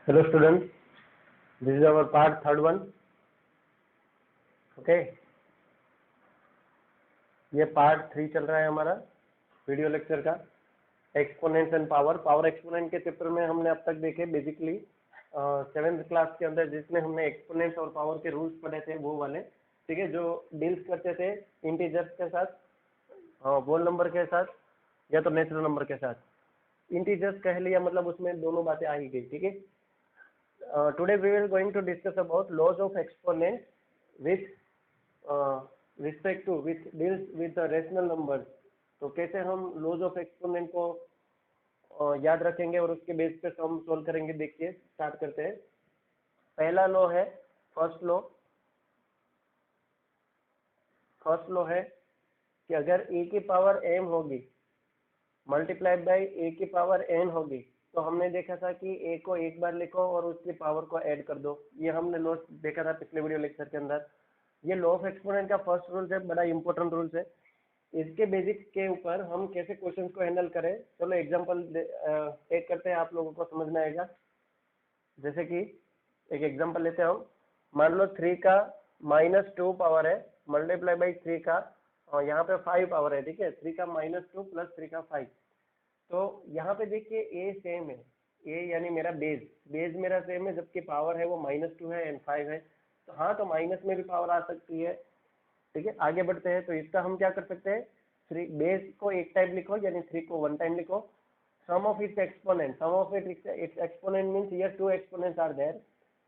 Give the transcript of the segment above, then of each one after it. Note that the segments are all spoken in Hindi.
Hello students, this is our part third one. Okay, ये पार्ट 3 चल रहा है हमारा वीडियो लेक्चर का एक्सपोनेंट्स एंड पावर एक्सपोनेंट के चैप्टर में हमने अब तक देखे बेसिकली 7th क्लास के अंदर जिसमें हमने एक्सपोनेंट्स और पावर के रूल्स पढ़े थे वो वाले, ठीक है, जो डील्स करते थे इंटीजर्स के साथ, होल नंबर के साथ या तो नेचुरल नंबर के साथ। इंटीजर्स कह लिया मतलब उसमें दोनों बातें आ ही गई, ठीक है। Today we will going to discuss about laws of exponent with respect to which deals with the rational numbers। तो कैसे हम laws of exponent को याद रखेंगे और उसके बेस पे हम सोल्व करेंगे। देखिए स्टार्ट करते हैं। पहला लॉ है फर्स्ट लॉ है कि अगर e की पावर m होगी मल्टीप्लाइड बाई a की पावर n होगी तो हमने देखा था कि a को एक बार लिखो और उसकी पावर को ऐड कर दो। ये हमने लॉ देखा था पिछले वीडियो लेक्चर के अंदर। ये लॉ ऑफ एक्सपोनेंट का फर्स्ट रूल है, बड़ा इंपॉर्टेंट रूल है। इसके बेसिक के ऊपर हम कैसे क्वेश्चन को हैंडल करें, चलो एग्जांपल टेक करते हैं, आप लोगों को समझ में आएगा। जैसे कि एक एग्जांपल लेते हैं हम, मान लो 3 का -2 पावर है मल्टीप्लाई बाई 3 का और यहाँ पे 5 पावर है, ठीक है। 3 का -2 प्लस 3 का 5। तो यहाँ पे देखिए ए सेम है, ए यानी मेरा बेस मेरा सेम है, जबकि पावर है वो -2 है एंड 5 है। तो हाँ, तो माइनस में भी पावर आ सकती है, ठीक है। आगे बढ़ते हैं तो इसका हम क्या कर सकते हैं, 3 बेस को एक टाइम लिखो यानी 3 को 1 टाइम लिखो। Sum of its exponent means here 2 exponents are there.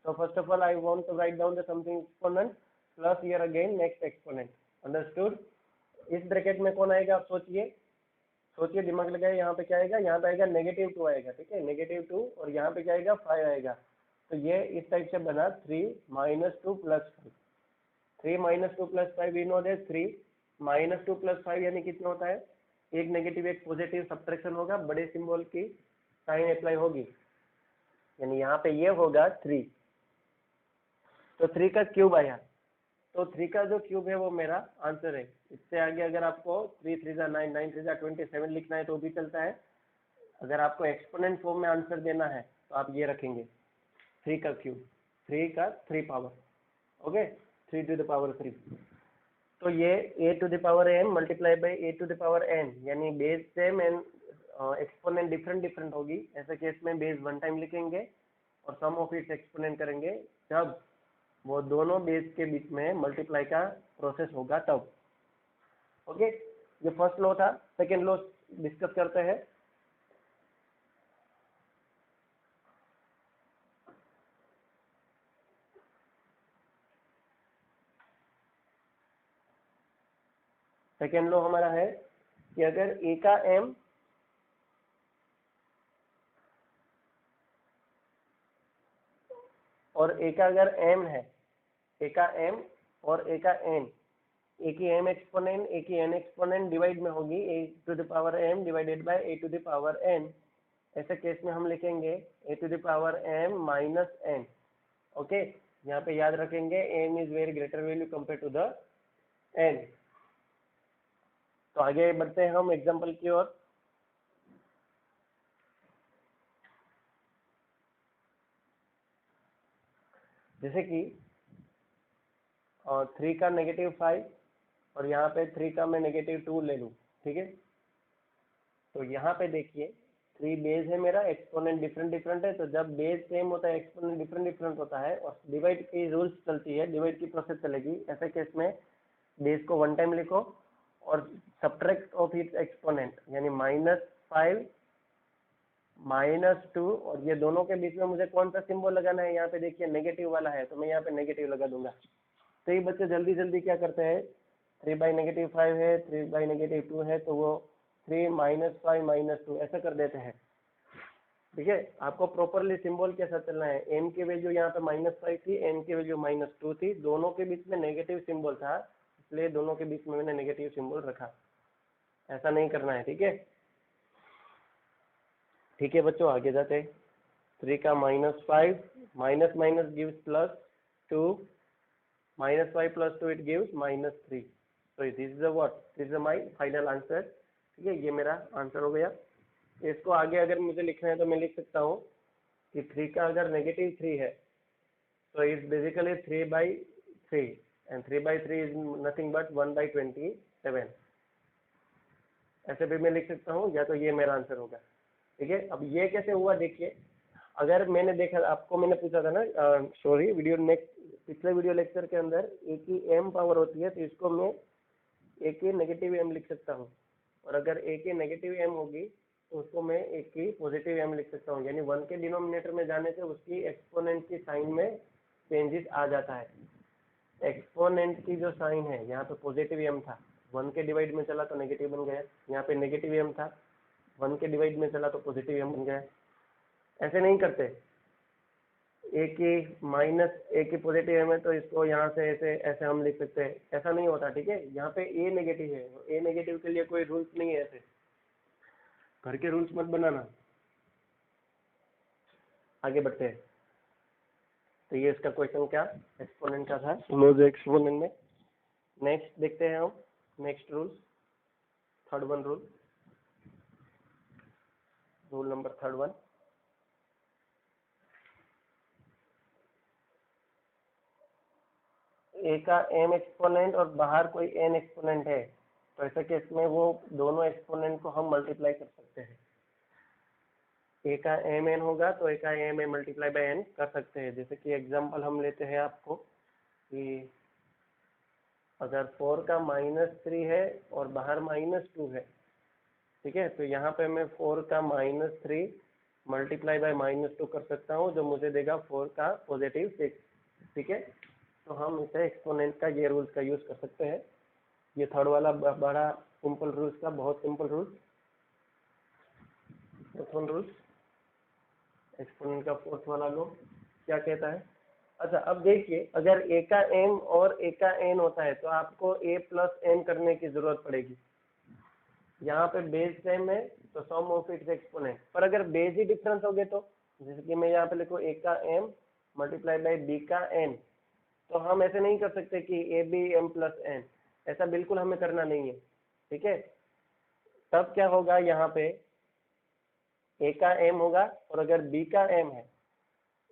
So first of all I want to write down the something exponent plus here again next exponent, understood। इस ब्रैकेट में कौन आएगा आप सोचिए, दिमाग लगाए। यहाँ पे क्या आएगा, यहाँ पे आएगा -2 आएगा, ठीक है, -2 और यहाँ पे क्या आएगा 5 आएगा। तो ये इस टाइप से बना 3 - 2 + 5। 3 - 2 + 5 वी नो दैट 3 - 2 + 5 यानी कितना होता है, एक नेगेटिव एक पॉजिटिव सब्ट्रैक्शन होगा, बड़े सिंबल की साइन अप्लाई होगी, यानी यहाँ पे ये होगा 3। तो 3 का क्यूब आया, तो 3 का जो क्यूब है वो मेरा आंसर है। इससे आगे अगर आपको 3 3 9 9 3 27 लिखना है तो भी चलता है। अगर आपको एक्सपोनेंट फॉर्म में आंसर देना है तो आप ये रखेंगे 3 का क्यूब, 3 का 3 power, okay, 3 to the power 3। तो ये a to the power n multiply by a to the power n, यानी base same and exponent different होगी। ऐसे केस में बेस 1 टाइम लिखेंगे और सम ऑफ इट्स एक्सपोनेंट करेंगे जब वो दोनों बेस के बीच में मल्टीप्लाई का प्रोसेस होगा तब, ओके। ये फर्स्ट लॉ था। सेकेंड लॉ डिस्कस करते हैं। सेकेंड लॉ हमारा है कि अगर a का m और a का अगर m है, a का m और a का n, a की m एक्सपोनेंट a की n एक्सपोनेंट डिवाइड में होगी a to the power m divided by a to the power n। ऐसे केस में हम लिखेंगे a to the power m minus n, okay. यहाँ पे याद रखेंगे m is very greater value compare to the n। तो आगे बढ़ते हैं हम एग्जांपल की ओर। जैसे कि 3 का -5 और यहाँ पे 3 का मैं -2 ले लूँ, ठीक है। तो यहाँ पे देखिए 3 बेस है मेरा, एक्सपोनेंट डिफरेंट है। तो जब बेस सेम होता है एक्सपोनेंट डिफरेंट होता है और डिवाइड की रूल्स चलती है, डिवाइड की प्रोसेस चलेगी। ऐसे केस में बेस को 1 टाइम लिखो और सब्ट्रैक्ट ऑफ इट्स एक्सपोनेंट यानी -5 -2, और ये दोनों के बीच में मुझे कौन सा सिंबल लगाना है, यहाँ पे देखिए नेगेटिव वाला है तो मैं यहाँ पे नेगेटिव लगा दूंगा। तो ये बच्चे जल्दी क्या करते हैं, 3 बाई -5 है, 3 बाई -2 है, तो वो 3 - 5 - 2 ऐसा कर देते हैं, ठीक है। आपको प्रॉपरली सिंबल के साथ चलना है। m की वैल्यू यहाँ पे -5 थी, n की वैल्यू -2 थी, दोनों के बीच में नेगेटिव सिंबल था, इसलिए दोनों के बीच में मैंने नेगेटिव सिंबल रखा। ऐसा नहीं करना है, ठीक है बच्चों। आगे जाते हैं। 3 का -5 माइनस गिव्स +2, -5 + 2 इट गिव्स -3। तो this is what, this is my final answer, ठीक है। ये मेरा आंसर हो गया। इसको आगे अगर मुझे लिखना है तो मैं लिख सकता हूँ कि 3 का अगर -3 है तो it's basically 3/3 and 3/3 is nothing but 1/27। ऐसे भी मैं लिख सकता हूँ, या तो ये मेरा आंसर होगा। ठीक है, अब ये कैसे हुआ देखिए। अगर मैंने देखा, आपको मैंने पूछा था ना, सॉरी वीडियो पिछले वीडियो लेक्चर के अंदर ए की m पावर होती है, तो इसको मैं ए की नेगेटिव m लिख सकता हूँ, और अगर ए की नेगेटिव m होगी तो उसको मैं ए की पॉजिटिव m लिख सकता हूँ। यानी 1 के डिनोमिनेटर में जाने से उसकी एक्सपोनेंट की साइन में चेंजेस आ जाता है। एक्सपोनेंट की जो साइन है, यहाँ पे पॉजिटिव m था, 1 के डिवाइड में चला तो नेगेटिव बन गया। यहाँ पे नेगेटिव m था, 1 के डिवाइड में चला तो पॉजिटिव m बन गया। ऐसे नहीं करते, ए की पॉजिटिव m है तो इसको यहाँ से ऐसे ऐसे हम लिख सकते हैं, ऐसा नहीं होता। ठीक है, यहाँ पे ए नेगेटिव है, ए नेगेटिव के लिए कोई रूल्स नहीं है, ऐसे घर के रूल्स मत बनाना। आगे बढ़ते हैं। तो ये इसका क्वेश्चन क्या एक्सपोनेंट का था, क्लोज एक्सपोनेंट में। नेक्स्ट देखते हैं हम, next rule, third one rule number third one. A का m एक्सपोनेंट और बाहर कोई n एक्सपोनेंट है, तो ऐसे केस में वो दोनों एक्सपोनेंट को हम मल्टीप्लाई कर सकते हैं। ए का m n होगा तो ए का m n multiply by n कर सकते हैं। जैसे कि एग्जांपल हम लेते हैं आपको कि अगर 4 का -3 है और बाहर -2 है, ठीक है, तो यहाँ पे मैं 4 का -3 मल्टीप्लाई बाय -2 कर सकता हूँ, जो मुझे देगा 4 का +6। ठीक है, तो हम इसे एक्सपोनेंट का ये रूल्स का यूज कर सकते हैं। ये थर्ड वाला बड़ा सिंपल रूल्स का, बहुत simple rules. Fourth rules, exponent का फोर्थ वाला लो क्या कहता है। अच्छा, अब देखिए, अगर ए का m और ए का n होता है तो आपको a प्लस n करने की जरूरत पड़ेगी। यहाँ पे बेस सेम है तो सम ऑफ इट्स एक्सपोनेंट, पर अगर बेस ही डिफरेंस हो गए तो, जैसे कि मैं यहाँ पे लिखूँ a का m मल्टीप्लाई बाय b का n, तो हम ऐसे नहीं कर सकते कि A B m plus n, ऐसा बिल्कुल हमें करना नहीं है। ठीक है, तब क्या होगा, यहाँ पे a का m होगा और अगर b का m है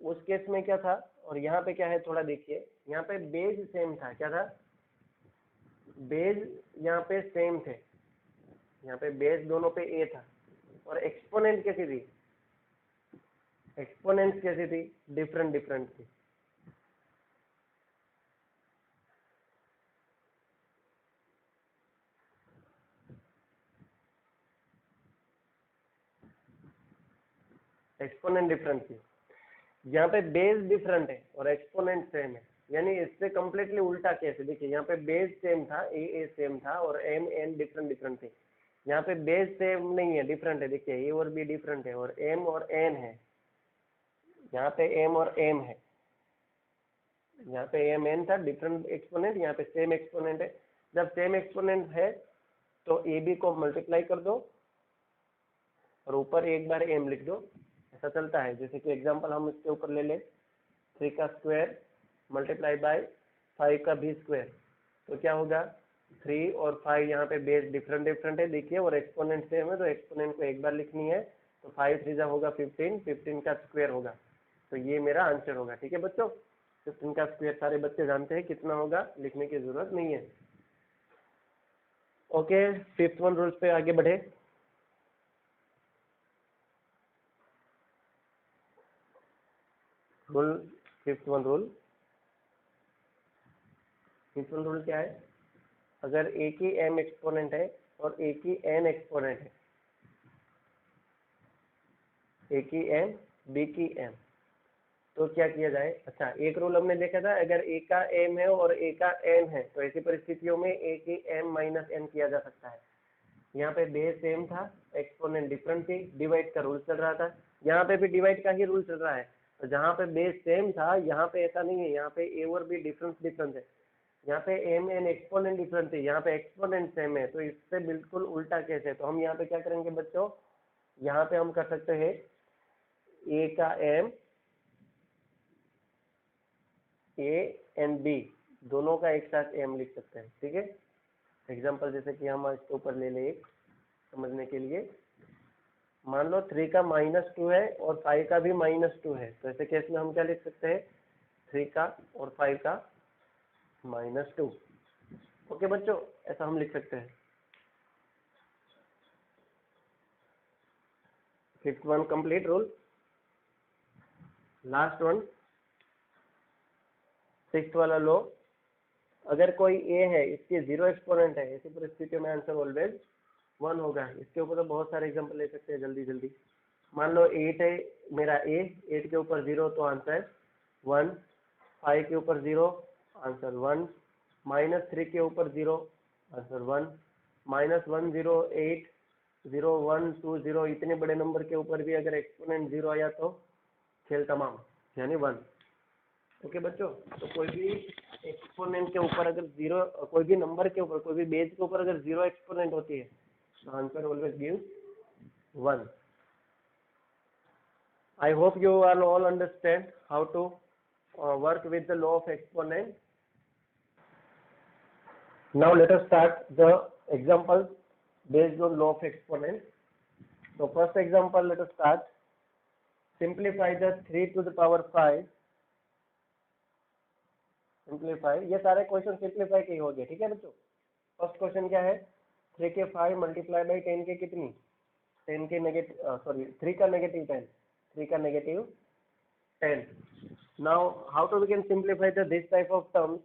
उस केस में क्या था, और यहाँ पे क्या है थोड़ा देखिए। यहाँ पे बेस सेम था, क्या था, बेस यहाँ पे सेम थे, यहाँ पे बेस दोनों पे a था, और एक्सपोनेंट कैसी थी, एक्सपोनेंट कैसी थी, डिफरेंट डिफरेंट थी। एक्सपोनेंट डिफरेंट थी, यहाँ पे बेस डिफरेंट है और एक्सपोनेंट सेम है। यानी इससे कम्प्लीटली उल्टा केस है। देखिए, यहाँ पे बेस सेम था, ए सेम था, और एम एन डिफरेंट डिफरेंट थे। यहाँ पे बेस सेम नहीं है, डिफरेंट है। देखिए, ए और बी डिफरेंट है, और एम और एन है। यहाँ पे एम और एम है, यहाँ पे एम एन था, डिफरेंट एक्सपोनेंट, यहाँ पे सेम एक्सपोनेंट है। जब सेम एक्सपोनेंट है तो ए बी को मल्टीप्लाई कर दो और ऊपर एक बार एम लिख दो, ऐसा चलता है। जैसे कि एग्जांपल हम इसके ऊपर ले लें, 3 का स्क्वायर मल्टीप्लाई बाय 5 का भी स्क्वायर, तो क्या होगा, 3 और 5 यहाँ पे बेस डिफरेंट डिफरेंट है देखिए, और एक्सपोनेंट सेम है, तो एक्सपोनेंट को एक बार लिखनी है, तो 5 3 होगा 15, 15 का स्क्वायर होगा, तो ये मेरा आंसर होगा। ठीक है बच्चों, 15 का स्क्वायर सारे बच्चे जानते हैं कितना होगा, लिखने की जरूरत नहीं है। ओके, फिफ्थ वन रूल्स पे आगे बढ़े। रूल, फिफ्थ वन रूल क्या है, अगर ए की m एक्सपोनेंट है और ए की n एक्सपोनेंट है, ए की m बी की m, तो क्या किया जाए। अच्छा, एक रूल हमने देखा था, अगर ए का m है और ए का n है तो ऐसी परिस्थितियों में ए की m माइनस n किया जा सकता है। यहाँ पे बेस सेम था, एक्सपोनेंट डिफरेंट थी, डिवाइड का रूल चल रहा था। यहाँ पे भी डिवाइड का ही रूल चल रहा है, तो जहाँ पे बेस सेम था यहाँ पे ऐसा नहीं है, यहाँ पे ए और बी डिफरेंस है। यहाँ पे एम एन एक्सपोनेंट डिफरेंट है, यहाँ पे एक्सपोनेंट सेम है, तो इससे बिल्कुल उल्टा केस है। तो हम यहाँ पे क्या करेंगे बच्चों, यहाँ पे हम कर सकते हैं ए का एम, ए एंड बी दोनों का एक साथ एम लिख सकते हैं। ठीक है, एग्जांपल जैसे कि हम इसके ऊपर ले ले एक समझने के लिए, मान लो 3 का -2 है और 5 का भी -2 है, तो ऐसे केस में हम क्या लिख सकते हैं, 3 का और 5 का -2। ओके बच्चों, ऐसा हम लिख सकते हैं। Fifth one complete rule. Last one, sixth वाला लो, अगर कोई ए है, इसके 0 एक्सपोनेंट है, ऐसी परिस्थितियों में आंसर ऑलवेज 1 होगा। इसके ऊपर तो बहुत सारे एग्जांपल ले सकते हैं जल्दी जल्दी। मान लो 8 है मेरा ए, 8 के ऊपर 0 तो आंसर 1, 5 के ऊपर 0 आंसर 1, -3 के ऊपर 0 आंसर 1, -1 0 8 0 1 2 0 इतने बड़े नंबर के ऊपर भी अगर एक्सपोनेंट 0 आया तो खेल तमाम, यानी 1। ओके बच्चों, तो कोई भी एक्सपोनेंट के ऊपर अगर 0, कोई भी नंबर के ऊपर, कोई भी बेस के ऊपर अगर 0 एक्सपोनेंट होती है तो answer always give 1। I hope you all understand how to work with the law of exponent. Now let us start the examples based on law of exponent. So first example, let us start. Simplify the 3 to the power 5. Simplify, ये सारे क्वेश्चन सिंप्लीफाई के ही हो गए, ठीक है बच्चों। फर्स्ट क्वेश्चन क्या है, 3 के 5 मल्टीप्लाई बाई 10 के कितनी, 10 के नेगेटिव, सॉरी 3 का नेगेटिव 10, 3 का negative 10। Now how to we can simplify the this type of terms.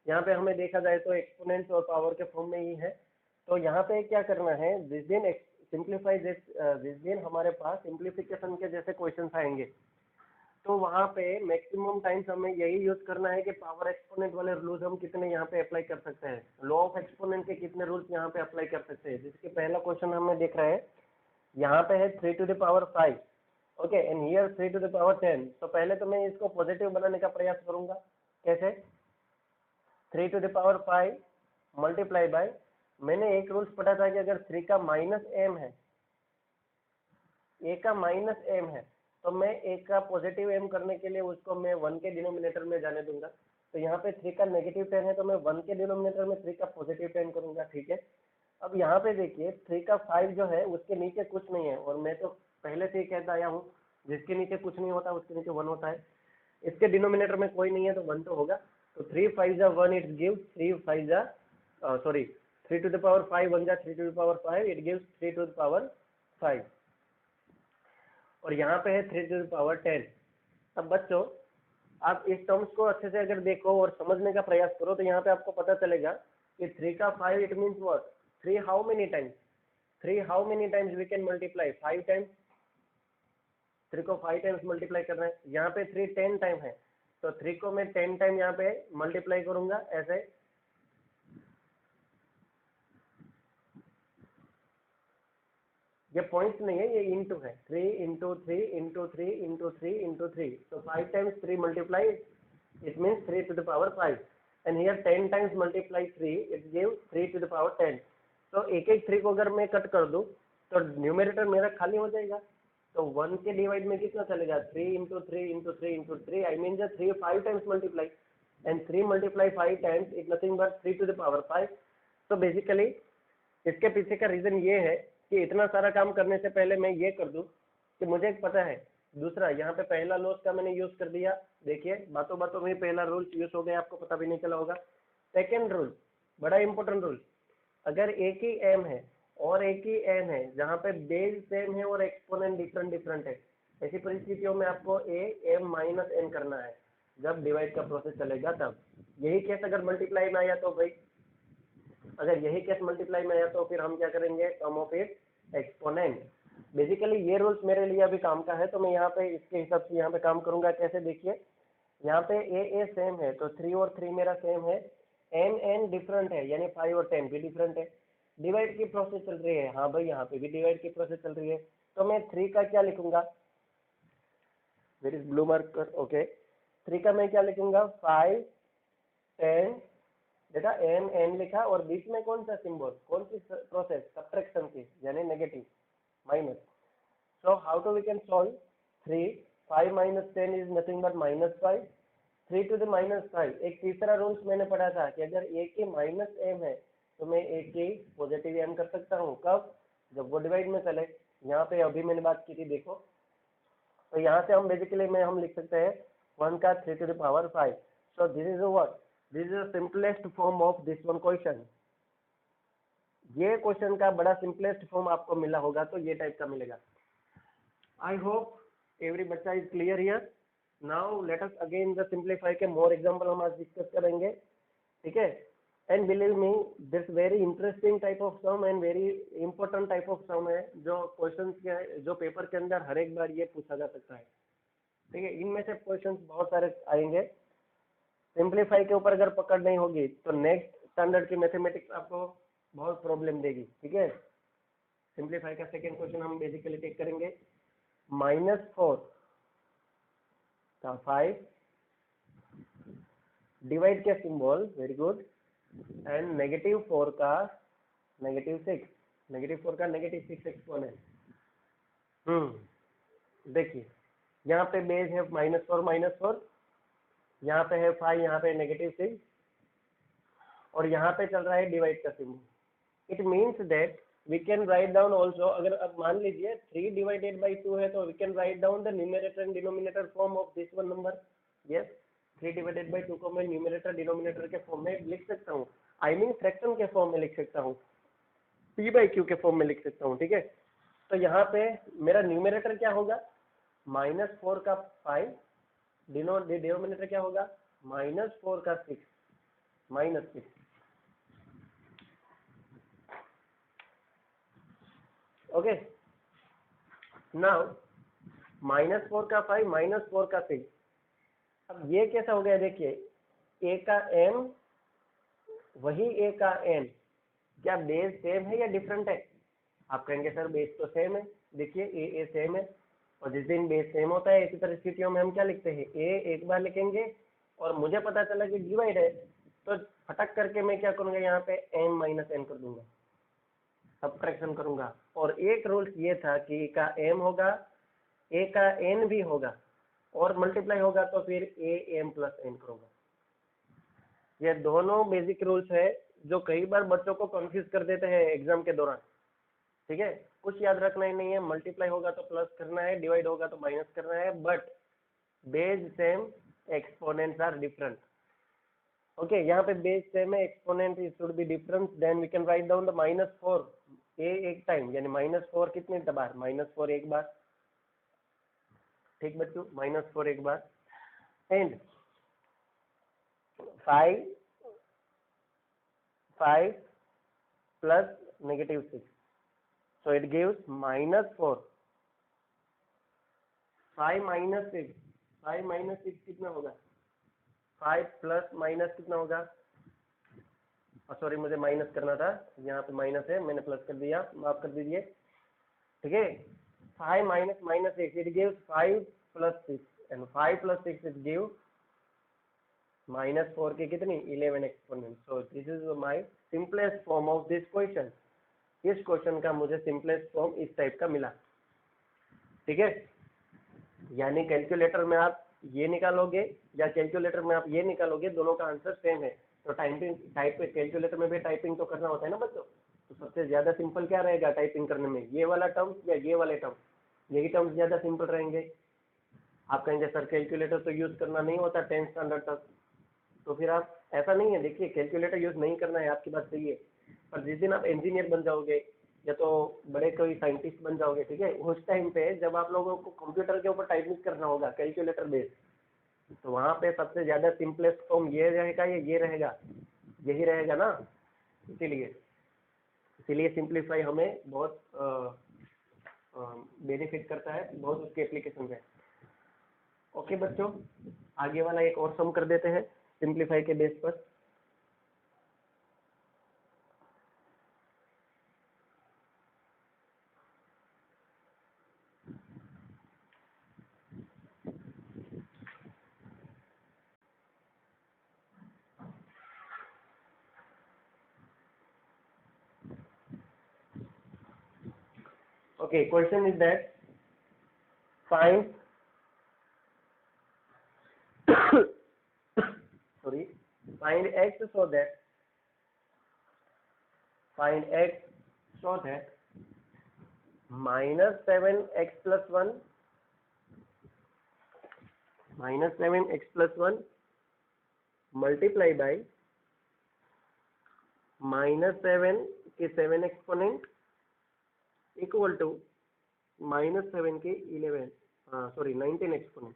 यहाँ पे हमें देखा जाए तो एक्सपोनेंट्स और पावर के फॉर्म में ही है, तो यहाँ पे क्या करना है, जिस दिन सिंप्लीफाई जिस दिन हमारे पास सिंप्लीफिकेशन के जैसे क्वेश्चन आएंगे तो वहाँ पे मैक्सिमम टाइम्स हमें यही यूज करना है कि पावर एक्सपोनेंट वाले रूल्स हम कितने यहाँ पे अप्लाई कर सकते हैं, लॉ ऑफ एक्सपोनेंट के कितने रूल्स यहाँ पे अप्लाई कर सकते हैं। जिसके पहला क्वेश्चन हमें देख रहे हैं, यहाँ पे है 3 to the power 5, okay, and here 3 to the power 10। तो पहले तो मैं इसको पॉजिटिव बनाने का प्रयास करूंगा। कैसे, 3 to the power 5 multiply by, मैंने एक रूल्स पढ़ा था कि अगर 3 का -m है, a का -m है, तो मैं a का पॉजिटिव m करने के लिए उसको मैं 1 के डिनोमिनेटर में जाने दूंगा। तो यहाँ पे 3 का नेगेटिव 10 है तो मैं 1 के डिनोमिनेटर में 3 का पॉजिटिव 10 करूंगा, ठीक है। अब यहाँ पे देखिए 3 का 5 जो है उसके नीचे कुछ नहीं है, और मैं तो पहले से ही कहता आया हूँ जिसके नीचे कुछ नहीं होता उसके नीचे 1 होता है। इसके डिनोमिनेटर में कोई नहीं है तो 1 तो होगा। तो 3 5 जा 1, इट गिव्स 3 5 जा सॉरी 3 to the power 5 1 जा 3 to the power 5, it gives 3 to the power 5, और यहाँ पे है 3 to the power 10। अब बच्चों आप इस टर्म्स को अच्छे से अगर देखो और समझने का प्रयास करो तो यहाँ पे आपको पता चलेगा कि 3 का 5 it means what, 3 how many times, 3 how many times we can multiply, 5 times, 3 को 5 टाइम्स मल्टीप्लाई करना है। यहाँ पे 3 10 टाइम है, तो 3 को मैं 10 टाइम यहाँ पे मल्टीप्लाई करूंगा ऐसे, ये पॉइंट्स नहीं है, ये इंटू है, 3 into 3 into 3 into 3 into 3, so 5 times 3 multiply it means 3 to the power 5, and here 10 times multiply 3 it gives 3 to the power 10। तो एक एक 3 को अगर मैं कट कर दूं तो न्यूमरेटर मेरा खाली हो जाएगा, तो 1 के डिवाइड में कितना चलेगा, 3 into 3 into 3 into 3, I mean the 3 5 times multiply, and 3 multiply 5 times it nothing but 3 to the power 5। तो बेसिकली इसके पीछे का रीजन ये है कि इतना सारा काम करने से पहले मैं ये कर दूं कि मुझे एक पता है। दूसरा, यहाँ पे पहला लॉस का मैंने यूज कर दिया, देखिए बातों बातों में पहला रूल यूज हो गया, आपको पता भी नहीं चला होगा। सेकेंड रूल, बड़ा इंपॉर्टेंट रूल, अगर एक ही m है और एक ही n है जहाँ पे बेस सेम है और एक्सपोनेंट डिफरेंट है, ऐसी परिस्थितियों में आपको m - n करना है जब डिवाइड का प्रोसेस चलेगा तब। यही केस अगर मल्टीप्लाई में आया तो भाई, अगर यही केस मल्टीप्लाई में आया तो फिर हम क्या करेंगे, term of it exponent. Basically ये रूल्स मेरे लिए अभी काम का है, तो मैं यहाँ पे इसके हिसाब से यहाँ पे काम करूंगा। कैसे, देखिए यहाँ पे a सेम है तो 3 और 3 मेरा सेम है, n डिफरेंट है यानी 5 और 10 भी डिफरेंट है। डिवाइड की प्रोसेस चल रही है, हाँ भाई यहाँ पे भी डिवाइड की प्रोसेस चल रही है, तो मैं 3 का क्या लिखूंगा, where is blue marker, okay, 3 का मैं क्या लिखूंगा, 5 10, बेटा n लिखा, और बीच में कौन सा सिंबल, कौन सी प्रोसेस, सब्ट्रैक्शन की, यानी negative minus. So how to we can solve, 3 5 - 10 is nothing but -5, 3 to the -5। एक तीसरा रूल्स मैंने पढ़ा था कि अगर एक ही -m है तो मैं एक ही पॉजिटिव m कर सकता हूँ, कब, जब वो डिवाइड में चले। यहाँ पे अभी मैंने बात की थी, देखो। तो यहाँ से हम बेसिकली में हम लिख सकते हैं 1 का 3 to the power 5. So this is what? This is the simplest form of this one question. ये क्वेश्चन का बड़ा सिंपलेस्ट फॉर्म आपको मिला होगा, तो ये टाइप का मिलेगा। आई होप एवरी बच्चा is clear here. Now let us again the simplify के मोर एग्जांपल हम आज डिस्कस करेंगे, ठीक है। And believe me, this very interesting type of sum and very important type of sum है, जो क्वेश्चन के जो पेपर के अंदर हर एक बार ये पूछा जा सकता है, ठीक है। इनमें से क्वेश्चन बहुत सारे आएंगे। सिंप्लीफाई के ऊपर अगर पकड़ नहीं होगी तो नेक्स्ट स्टैंडर्ड की मैथमेटिक्स आपको बहुत प्रॉब्लम देगी, ठीक है। सिंप्लीफाई का सेकेंड क्वेश्चन हम बेसिकली टेक करेंगे। -4 का 5, डिवाइड के सिंबल, वेरी गुड, एंड -4 का -6, -4 का -6 एक्सपोनेंट। देखिए यहाँ पे बेस है -4, यहाँ पे है 5, यहाँ पे -6, और यहाँ पे चल रहा है डिवाइड का symbol. It means that we can write down also, अगर अब मान लीजिए 3 डिवाइडेड बाई 2 है, तो we can write down the numerator and denominator form of this one number. Yes, 3 divided by 2 को मैं न्यूमरेटर डिनोमिनेटर के फॉर्म में लिख सकता हूँ, आई मीन फ्रैक्शन के फॉर्म में लिख सकता हूँ, p/q के फॉर्म में लिख सकता हूँ, ठीक है। तो यहाँ पे मेरा न्यूमरेटर क्या होगा, -4 का 5, डिनोमिनेटर क्या होगा, -4 का 6, -6। ओके, नाउ -4 का 5, -4 का 6। अब ये कैसा हो गया, देखिए a का m वही a का n, क्या बेस सेम है या डिफरेंट है? आप कहेंगे सर बेस तो सेम है, देखिए a सेम है, और जिस दिन बेस सेम होता है ऐसी परिस्थितियों में हम क्या लिखते हैं, a एक बार लिखेंगे, और मुझे पता चला कि डिवाइड है, तो फटक करके मैं क्या करूंगा, यहाँ पे m - n कर दूंगा, सब्ट्रैक्शन करूंगा। और एक रूल ये था कि a का m होगा, a का n भी होगा, और मल्टीप्लाई होगा तो फिर am + n करूंगा। ये दोनों बेसिक रूल्स है जो कई बार बच्चों को कंफ्यूज कर देते हैं एग्जाम के दौरान, ठीक है। कुछ याद रखना ही नहीं है, मल्टीप्लाई होगा तो प्लस करना है, डिवाइड होगा तो माइनस करना है, but base same, exponents are different. Okay, यहाँ पे बेस सेम है, exponent should be different, then we can write down the -4 एक टाइम, यानी -4 कितने बार, -4 एक बार, ठीक बच्चों, -4 एक बार, and 5 plus -6, so it gives -4, 5 - 6, 5 - 6 कितना होगा, 5 प्लस माइनस कितना होगा, सॉरी मुझे माइनस करना था, यहाँ पे माइनस है, मैंने प्लस कर दिया, माफ कर दीजिए, ठीक है। 5 - -6, it gives 5 + 6, and 5 + 6 it gives -4 की कितनी, 11 exponent. So this is my simplest form of this question. इस क्वेश्चन का मुझे सिंपलेस्ट फॉर्म इस टाइप का मिला, ठीक है। यानी कैलकुलेटर में आप ये निकालोगे या कैलकुलेटर में आप ये निकालोगे, दोनों का आंसर सेम है। तो कैलकुलेटर में भी टाइपिंग तो करना होता है ना बच्चों, तो सबसे ज्यादा सिंपल क्या रहेगा टाइपिंग करने में, ये वाला टर्म या ये वाले टर्म, यही टर्म ज्यादा सिंपल रहेंगे। आप कहेंगे सर कैलकुलेटर तो यूज करना नहीं होता 10th स्टैंडर्ड तक, तो फिर आप, ऐसा नहीं है, देखिए कैलकुलेटर यूज नहीं करना है, आपकी बात सही है, पर जिस दिन आप इंजीनियर बन जाओगे या तो बड़े कोई साइंटिस्ट बन जाओगे, ठीक है, उस टाइम पे जब आप लोगों को कंप्यूटर के ऊपर टाइपिंग करना होगा कैलकुलेटर बेस्ड, तो वहाँ पे सबसे ज्यादा सिंपलेस्ट फॉर्म ये रहेगा या ये रहेगा, यही रहेगा ना। इसीलिए सिंप्लीफाई हमें बहुत बेनिफिट करता है, बहुत उसके एप्लीकेशन है। ओके बच्चों, आगे वाला एक और सम कर देते हैं सिंप्लीफाई के बेस पर। Okay, question is that find find x so that -7x+1 multiply by -7 के 7 एक्सपोनेंट इक्वल टू -7 के 19 एक्सपोनेंट।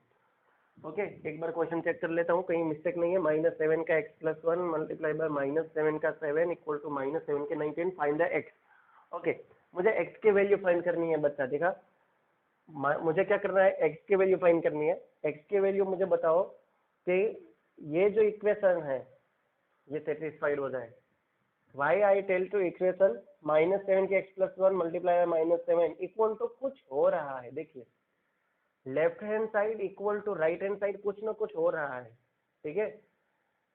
ओके, एक बार क्वेश्चन चेक कर लेता हूँ कहीं मिस्टेक नहीं है। -7 का x+1 मल्टीप्लाई बाय -7 का 7 इक्वल टू -7 के 19, फाइंड द x। ओके, मुझे x की वैल्यू फाइंड करनी है बच्चा, देखा मुझे क्या करना है, x की वैल्यू फाइंड करनी है। x की वैल्यू मुझे बताओ कि ये जो इक्वेशन है ये सेटिस्फाइड हो जाए। Why I tell to equation -7 के x+1 multiply by -7 equal to कुछ हो रहा है। देखिए left hand side equal to right hand side कुछ ना कुछ हो रहा है, ठीक है।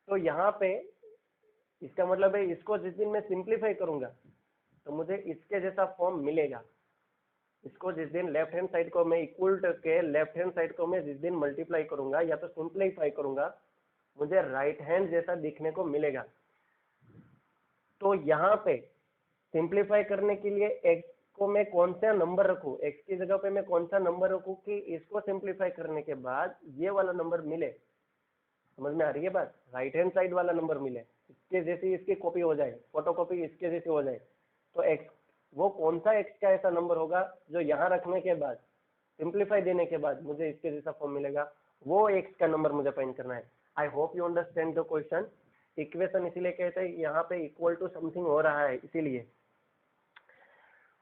तो यहाँ पे इसका मतलब है इसको जिस दिन मैं सिंप्लीफाई करूंगा तो मुझे इसके जैसा फॉर्म मिलेगा। इसको जिस दिन लेफ्ट हैंड साइड को मैं इक्वल के लेफ्ट हैंड साइड को मैं जिस दिन मल्टीप्लाई करूंगा या तो सिंप्लीफाई करूंगा मुझे राइट हैंड जैसा दिखने को मिलेगा। तो यहाँ पे सिंप्लीफाई करने के लिए x को मैं कौन सा नंबर रखूं, x की जगह पे मैं कौन सा नंबर रखूं कि इसको सिंप्लीफाई करने के बाद ये वाला नंबर मिले। समझ में आ रही है बात, राइट हैंड साइड वाला नंबर मिले, इसके जैसी इसकी कॉपी हो जाए, फोटोकॉपी इसके जैसी हो जाए। तो x वो कौन सा x का ऐसा नंबर होगा जो यहाँ रखने के बाद सिंप्लीफाई देने के बाद मुझे इसके जैसा फॉर्म मिलेगा, वो x का नंबर मुझे फाइंड करना है। आई hope you understand the question. Equation इसीलिए कहते हैं यहाँ पे इक्वल टू समथिंग हो रहा है इसीलिए।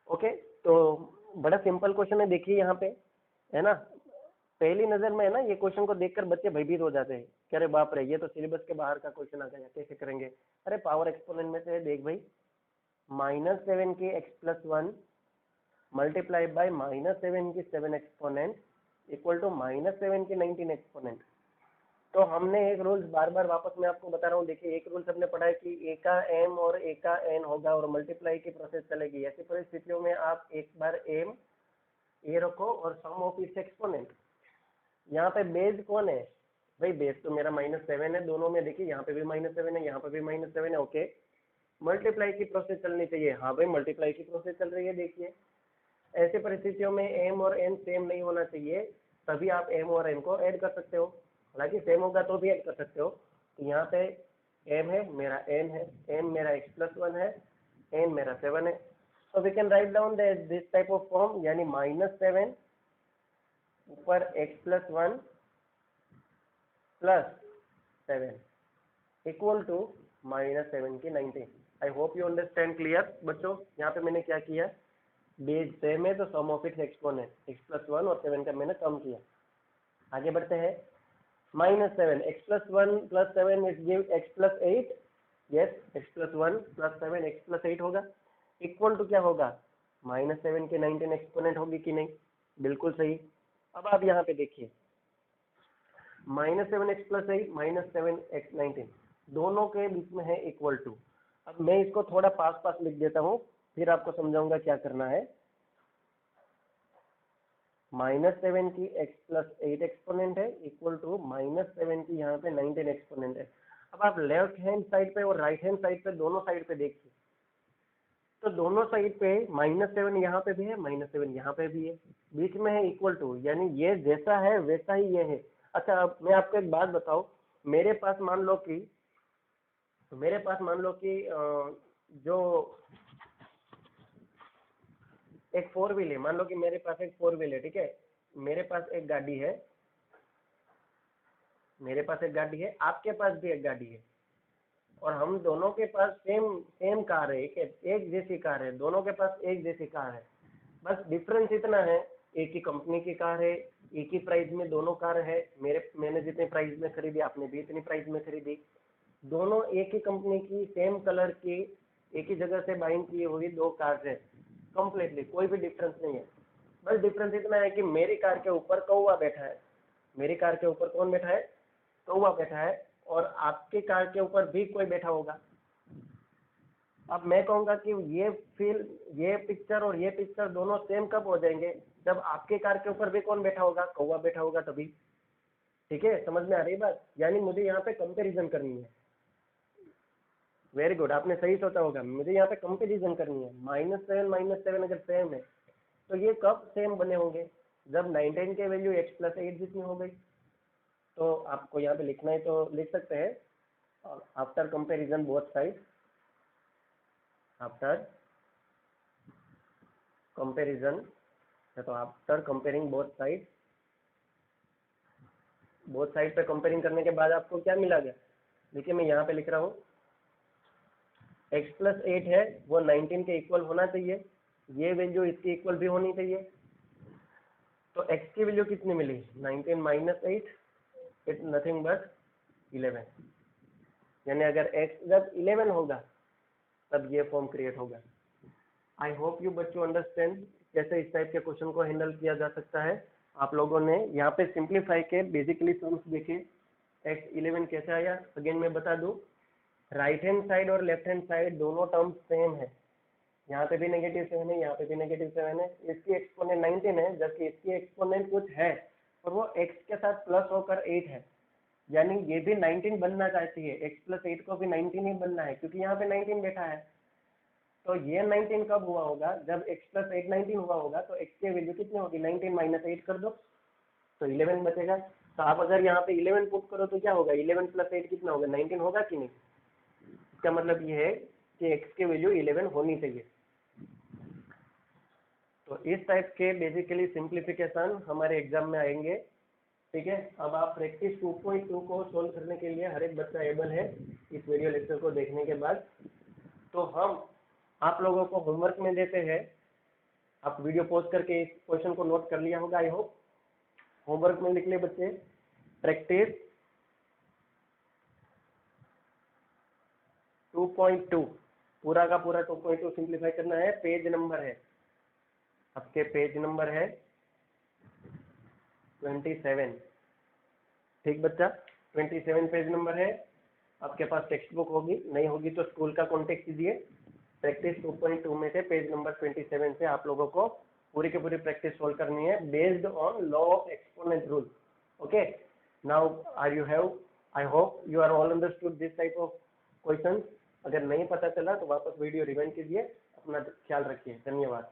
ओके, तो बड़ा सिंपल क्वेश्चन है, देखिए यहाँ पे है ना, पहली नजर में है ना ये क्वेश्चन को देखकर बच्चे भयभीत हो जाते हैं कि अरे बाप रे ये तो सिलेबस के बाहर का क्वेश्चन आ गया, कैसे करेंगे। अरे पावर एक्सपोनेंट में से देख भाई, -7 के x+1 मल्टीप्लाई बाय -7 की 7 एक्सपोनेंट इक्वल टू -7 के 19 एक्सपोनेंट। तो हमने एक रूल्स बार बार वापस मैं आपको बता रहा हूँ, देखिए एक रूल्स हमने पढ़ा है कि a का m और a का n होगा और मल्टीप्लाई की प्रोसेस चलेगी। ऐसी परिस्थितियों में आप एक बार m a रखो और सम ऑफ इट्स एक्सपोनेंट। यहाँ पे बेस कौन है भाई, बेस तो मेरा -7 है दोनों में, देखिए यहाँ पे भी -7 है यहाँ पे भी -7 है। ओके, मल्टीप्लाई की प्रोसेस चलनी चाहिए, हाँ भाई मल्टीप्लाई की प्रोसेस चल रही है। देखिए ऐसी परिस्थितियों में m और n सेम नहीं होना चाहिए, तभी आप m और n को ऐड कर सकते हो, हालांकि सेम होगा तो भी ऐड कर सकते हो। तो यहाँ पे m है मेरा n है, m मेरा x+1 है, n मेरा 7 है। so we can write down this type of form, यानी -7 ऊपर x+1 प्लस 7 इक्वल टू -7 की 19। आई होप यू अंडरस्टैंड क्लियर बच्चों। यहाँ पे मैंने क्या किया, बेस सेम है तो सम ऑफ इट्स एक्सपोनेंट x+1 और 7 का मैंने कम किया। आगे बढ़ते हैं, -7 x+1 + 7 it give x+8। Yes, x+1 + 7 x+8 होगा, इक्वल टू क्या होगा, -7 के 19 एक्सपोनेंट होगी कि नहीं, बिल्कुल सही। अब आप यहाँ पे देखिए -7x + 8 -7x19 दोनों के बीच में है इक्वल टू। अब मैं इसको थोड़ा पास पास लिख देता हूँ फिर आपको समझाऊंगा क्या करना है। -7 की x+8 एक्सपोनेंट है इक्वल टू -7 की यहाँ पे 19 एक्सपोनेंट है। अब आप लेफ्ट हैंड साइड पे और राइट हैंड साइड पे दोनों साइड पे देखिए, तो दोनों साइड पे -7 यहाँ पे भी है, -7 यहाँ पे भी है, बीच में है इक्वल टू, यानी ये जैसा है वैसा ही ये है। अच्छा अब मैं आपको एक बात बताऊं, मेरे पास मान लो कि जो एक 4 व्हील है, मान लो कि मेरे पास एक 4 व्हील है, ठीक है, मेरे पास एक गाड़ी है, आपके पास भी एक गाड़ी है और हम दोनों के पास सेम कार है, एक जैसी कार है, दोनों के पास एक जैसी कार है। बस डिफरेंस इतना है, एक ही कंपनी की कार है, एक ही प्राइस में दोनों कार है, मैंने जितने प्राइस में खरीदी आपने भी इतनी प्राइस में खरीदी, दोनों एक ही कंपनी की सेम कलर की एक ही जगह से बाइंग की हुई दो कार है, कंप्लीटली कोई भी डिफरेंस नहीं है। बस डिफरेंस इतना है कि मेरी कार के ऊपर कौवा बैठा है, मेरी कार के ऊपर कौन बैठा है, कौवा बैठा है, और आपकी कार के ऊपर भी कोई बैठा होगा। अब मैं कहूंगा कि ये पिक्चर और ये पिक्चर दोनों सेम कब हो जाएंगे, जब आपके कार के ऊपर भी कौन बैठा होगा, कौवा बैठा होगा तभी। ठीक है, समझ में आ रही बात, यानी मुझे यहाँ पे कंपैरिजन करनी है। वेरी गुड, आपने सही सोचा होगा, मुझे यहाँ पे कंपैरिजन करनी है। -7 -7 अगर सेम है तो ये कब सेम बने होंगे, जब 19 के वैल्यू x प्लस 8 जितनी हो गई। तो आपको यहाँ पे लिखना है तो लिख सकते हैं after comparison both side, after comparison, तो आफ्टर कंपेयरिंग बोथ साइड पे कंपेयरिंग करने के बाद आपको क्या मिला गया। देखिए मैं यहाँ पे लिख रहा हूँ x प्लस 8 है वो 19 के इक्वल होना चाहिए, ये वैल्यू इसके इक्वल भी होनी चाहिए। तो x की वैल्यू कितनी मिली, 19 माइनस 8, इट्स नथिंग बट 11। यानी अगर x जब 11 होगा तब ये फॉर्म क्रिएट होगा। आई होप यू बच्चों अंडरस्टैंड कैसे इस टाइप के क्वेश्चन को हैंडल किया जा सकता है। आप लोगों ने यहाँ पे सिंप्लीफाई के बेसिकली सम्स देखे, x 11 कैसे आया। अगेन मैं बता दूं, राइट हैंड साइड और लेफ्ट हैंड साइड दोनों टर्म्स सेम है, यहाँ पे भी नेगेटिव 7 है, यहाँ पे भी नेगेटिव 7 है। इसकी एक्सपोनेंट 19 है जबकि इसकी एक्सपोनेंट कुछ है और वो x के साथ प्लस होकर 8 है, यानी ये भी 19 बनना चाहती है, x प्लस 8 को भी 19 ही बनना है क्योंकि यहाँ पे 19 बैठा है। तो ये 19 कब हुआ होगा, जब x प्लस 8 19 हुआ होगा। तो x की वैल्यू कितनी होगी, 19 माइनस 8 कर दो तो 11 बचेगा। तो आप अगर यहाँ पे 11 पुट करो तो क्या होगा, 11 प्लस 8 कितना होगा, 19 होगा कि नहीं। इसका मतलब ये है कि x की वैल्यू 11 होनी चाहिए। तो इस टाइप के बेसिकली सिंप्लीफिकेशन हमारे एग्जाम में आएंगे, ठीक है। अब आप प्रैक्टिस 2.2 को सोल्व करने के लिए हर एक बच्चा एबल है इस वीडियो लेक्चर को देखने के बाद। तो हम आप लोगों को होमवर्क में देते हैं, आप वीडियो पॉज करके इस क्वेश्चन को नोट कर लिया होगा आई होप। होमवर्क में लिख ले बच्चे, प्रैक्टिस 2.2 पूरा का पूरा 2.2 सिंप्लीफाई करना है। पेज नंबर है आपके, पेज नंबर है 27, ठीक बच्चा, 27 पेज नंबर है। आपके पास टेक्स्ट बुक होगी, नहीं होगी तो स्कूल का कांटेक्ट कीजिए। प्रैक्टिस 2.2 में से पेज नंबर 27 से आप लोगों को पूरी की पूरी प्रैक्टिस सोल्व करनी है based on law of exponent rule. Okay, now are you have, I hope you are all understood this type of question. अगर नहीं पता चला तो वापस वीडियो रिवाइंड कीजिए। अपना ख्याल रखिए, धन्यवाद।